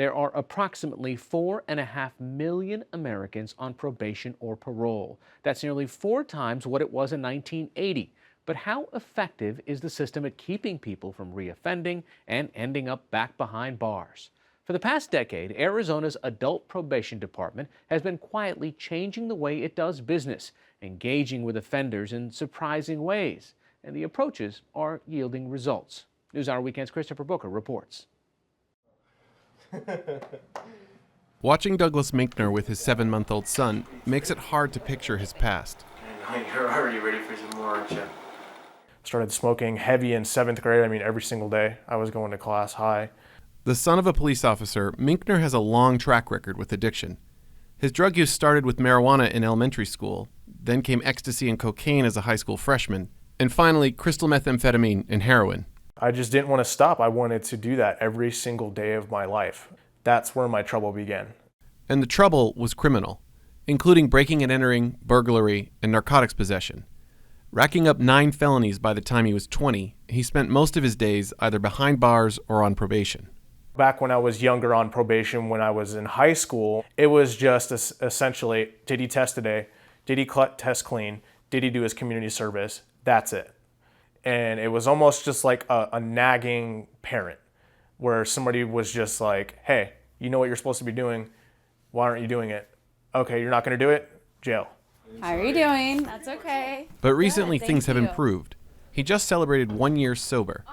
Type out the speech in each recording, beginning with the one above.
There are approximately 4.5 million Americans on probation or parole. That's nearly 4 times what it was in 1980. But how effective is the system at keeping people from reoffending and ending up back behind bars? For the past decade, Arizona's Adult Probation Department has been quietly changing the way it does business, engaging with offenders in surprising ways, and the approaches are yielding results. NewsHour Weekend's Christopher Booker reports. Watching Douglas Minkner with his 7-month-old son makes it hard to picture his past. You're already ready for some more, aren't you? Started smoking heavy in 7th grade. Every single day I was going to class high. The son of a police officer, Minkner has a long track record with addiction. His drug use started with marijuana in elementary school, then came ecstasy and cocaine as a high school freshman, and finally crystal methamphetamine and heroin. I just didn't want to stop. I wanted to do that every single day of my life. That's where my trouble began. And the trouble was criminal, including breaking and entering, burglary, and narcotics possession. Racking up 9 felonies by the time he was 20, he spent most of his days either behind bars or on probation. Back when I was younger on probation, when I was in high school, it was just essentially, did he test today? Did he test clean? Did he do his community service? That's it. And it was almost just like a nagging parent where somebody was just like, hey, you know what you're supposed to be doing. Why aren't you doing it? Okay, you're not going to do it? Jail. How are you doing? That's okay. But recently things have improved. He just celebrated 1 year sober.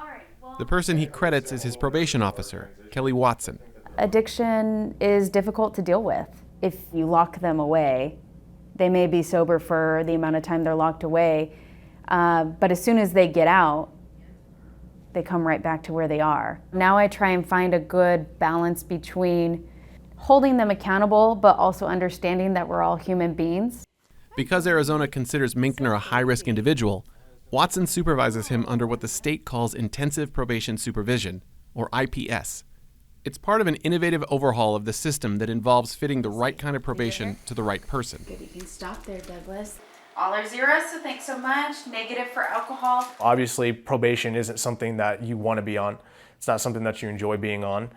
The person he credits is his probation officer, Kelly Watson. Addiction is difficult to deal with. If you lock them away, they may be sober for the amount of time they're locked away, but as soon as they get out, they come right back to where they are. Now I try and find a good balance between holding them accountable, but also understanding that we're all human beings. Because Arizona considers Minkner a high-risk individual, Watson supervises him under what the state calls Intensive Probation Supervision, or IPS. It's part of an innovative overhaul of the system that involves fitting the right kind of probation to the right person. Good, you can stop there, Douglas. All are zeros, so thanks so much. Negative for alcohol. Obviously, probation isn't something that you want to be on. It's not something that you enjoy being on.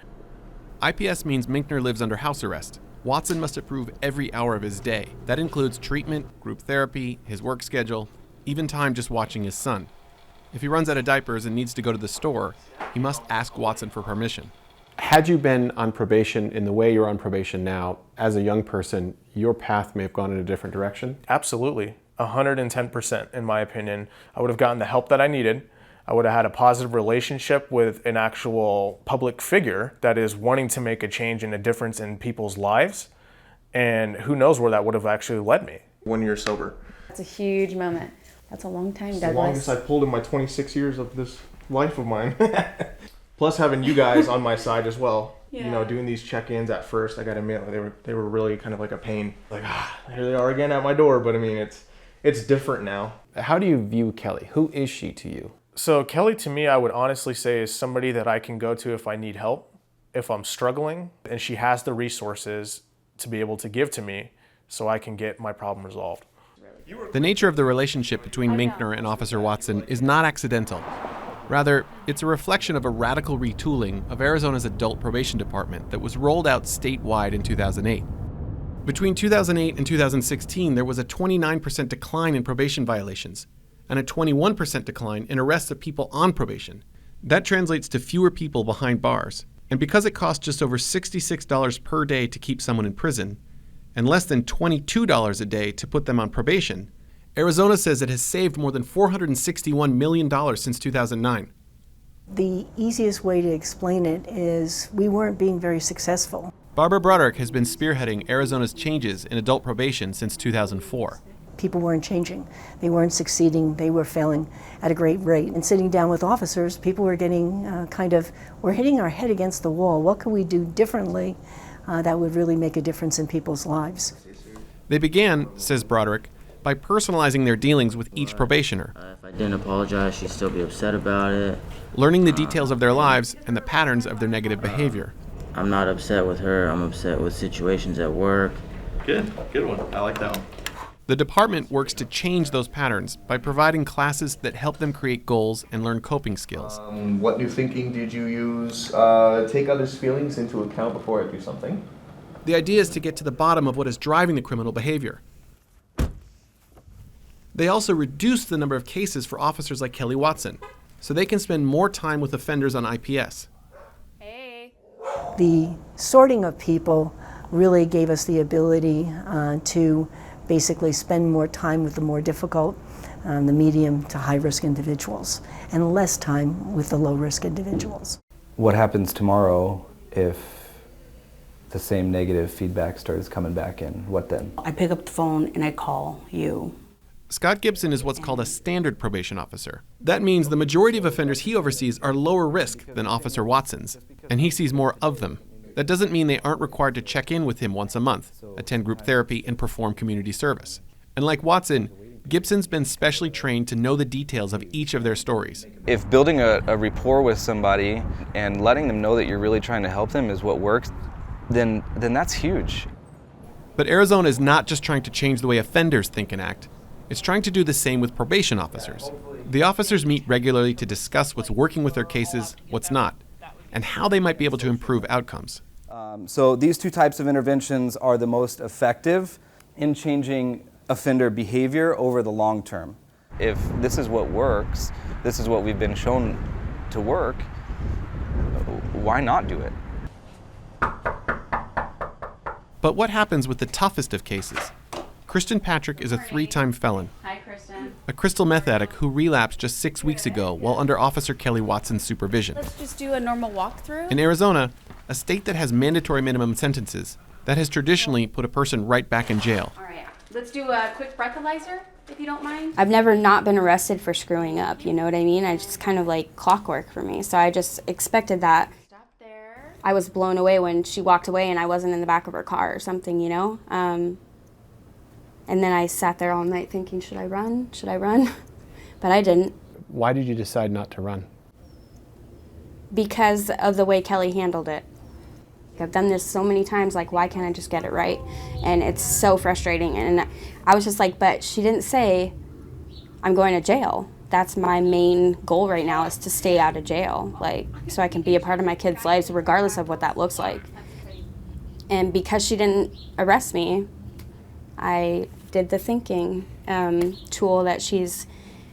IPS means Minkner lives under house arrest. Watson must approve every hour of his day. That includes treatment, group therapy, his work schedule, even time just watching his son. If he runs out of diapers and needs to go to the store, he must ask Watson for permission. Had you been on probation in the way you're on probation now, as a young person, your path may have gone in a different direction? Absolutely. 110% in my opinion. I would have gotten the help that I needed. I would have had a positive relationship with an actual public figure that is wanting to make a change and a difference in people's lives. And who knows where that would have actually led me. 1 year sober. That's a huge moment. That's a long time, It's Douglas. the longest I've pulled in my 26 years of this life of mine. Plus having you guys on my side as well. Yeah. You know, doing these check-ins at first, I gotta admit, they were really kind of like a pain. Like, here they are again at my door. But I mean, it's different now. How do you view Kelly? Who is she to you? So Kelly, to me, I would honestly say is somebody that I can go to if I need help, if I'm struggling, and she has the resources to be able to give to me so I can get my problem resolved. The nature of the relationship between Minkner and Officer Watson is not accidental. Rather, it's a reflection of a radical retooling of Arizona's Adult Probation Department that was rolled out statewide in 2008. Between 2008 and 2016, there was a 29% decline in probation violations and a 21% decline in arrests of people on probation. That translates to fewer people behind bars. And because it costs just over $66 per day to keep someone in prison, and less than $22 a day to put them on probation, Arizona says it has saved more than $461 million since 2009. The easiest way to explain it is we weren't being very successful. Barbara Broderick has been spearheading Arizona's changes in adult probation since 2004. People weren't changing. They weren't succeeding. They were failing at a great rate. And sitting down with officers, people were getting we're hitting our head against the wall. What can we do differently that would really make a difference in people's lives? They began, says Broderick, by personalizing their dealings with each probationer. If I didn't apologize, she'd still be upset about it. Learning the details of their lives and the patterns of their negative behavior. I'm not upset with her. I'm upset with situations at work. Good one. I like that one. The department works to change those patterns by providing classes that help them create goals and learn coping skills. What new thinking did you use? Take others' feelings into account before I do something. The idea is to get to the bottom of what is driving the criminal behavior. They also reduce the number of cases for officers like Kelly Watson, so they can spend more time with offenders on IPS. The sorting of people really gave us the ability to basically spend more time with the more difficult, the medium to high-risk individuals, and less time with the low-risk individuals. What happens tomorrow if the same negative feedback starts coming back in? What then? I pick up the phone and I call you. Scott Gibson is what's called a standard probation officer. That means the majority of offenders he oversees are lower risk than Officer Watson's, and he sees more of them. That doesn't mean they aren't required to check in with him once a month, attend group therapy, and perform community service. And like Watson, Gibson's been specially trained to know the details of each of their stories. If building a rapport with somebody and letting them know that you're really trying to help them is what works, then that's huge. But Arizona is not just trying to change the way offenders think and act. It's trying to do the same with probation officers. The officers meet regularly to discuss what's working with their cases, what's not, and how they might be able to improve outcomes. So these two types of interventions are the most effective in changing offender behavior over the long term. If this is what works, this is what we've been shown to work, why not do it? But what happens with the toughest of cases? Kristen Patrick is a 3-time felon. Hi, Kristen. A crystal meth addict who relapsed just 6 weeks ago while under Officer Kelly Watson's supervision. Let's just do a normal walkthrough. In Arizona, a state that has mandatory minimum sentences, that has traditionally put a person right back in jail. All right, let's do a quick breathalyzer, if you don't mind. I've never not been arrested for screwing up, you know what I mean? I just kind of like clockwork for me. So I just expected that. Stop there. I was blown away when she walked away and I wasn't in the back of her car or something, you know? And then I sat there all night thinking, should I run? Should I run? But I didn't. Why did you decide not to run? Because of the way Kelly handled it. I've done this so many times, like, why can't I just get it right? And it's so frustrating. And I was just like, but she didn't say, I'm going to jail. That's my main goal right now, is to stay out of jail, like, so I can be a part of my kids' lives regardless of what that looks like. And because she didn't arrest me, I did the thinking tool that she's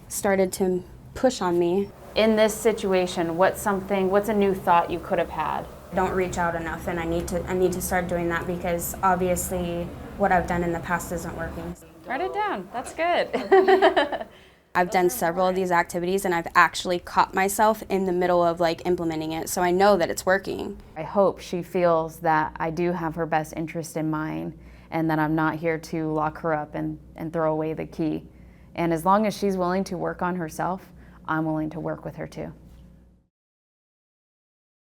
started to push on me. In this situation, what's a new thought you could have had? Don't reach out enough, and I need to start doing that, because obviously what I've done in the past isn't working. Write it down. That's good. I've done several of these activities, and I've actually caught myself in the middle of like implementing it, so I know that it's working. I hope she feels that I do have her best interest in mind, and that I'm not here to lock her up and throw away the key. And as long as she's willing to work on herself, I'm willing to work with her too.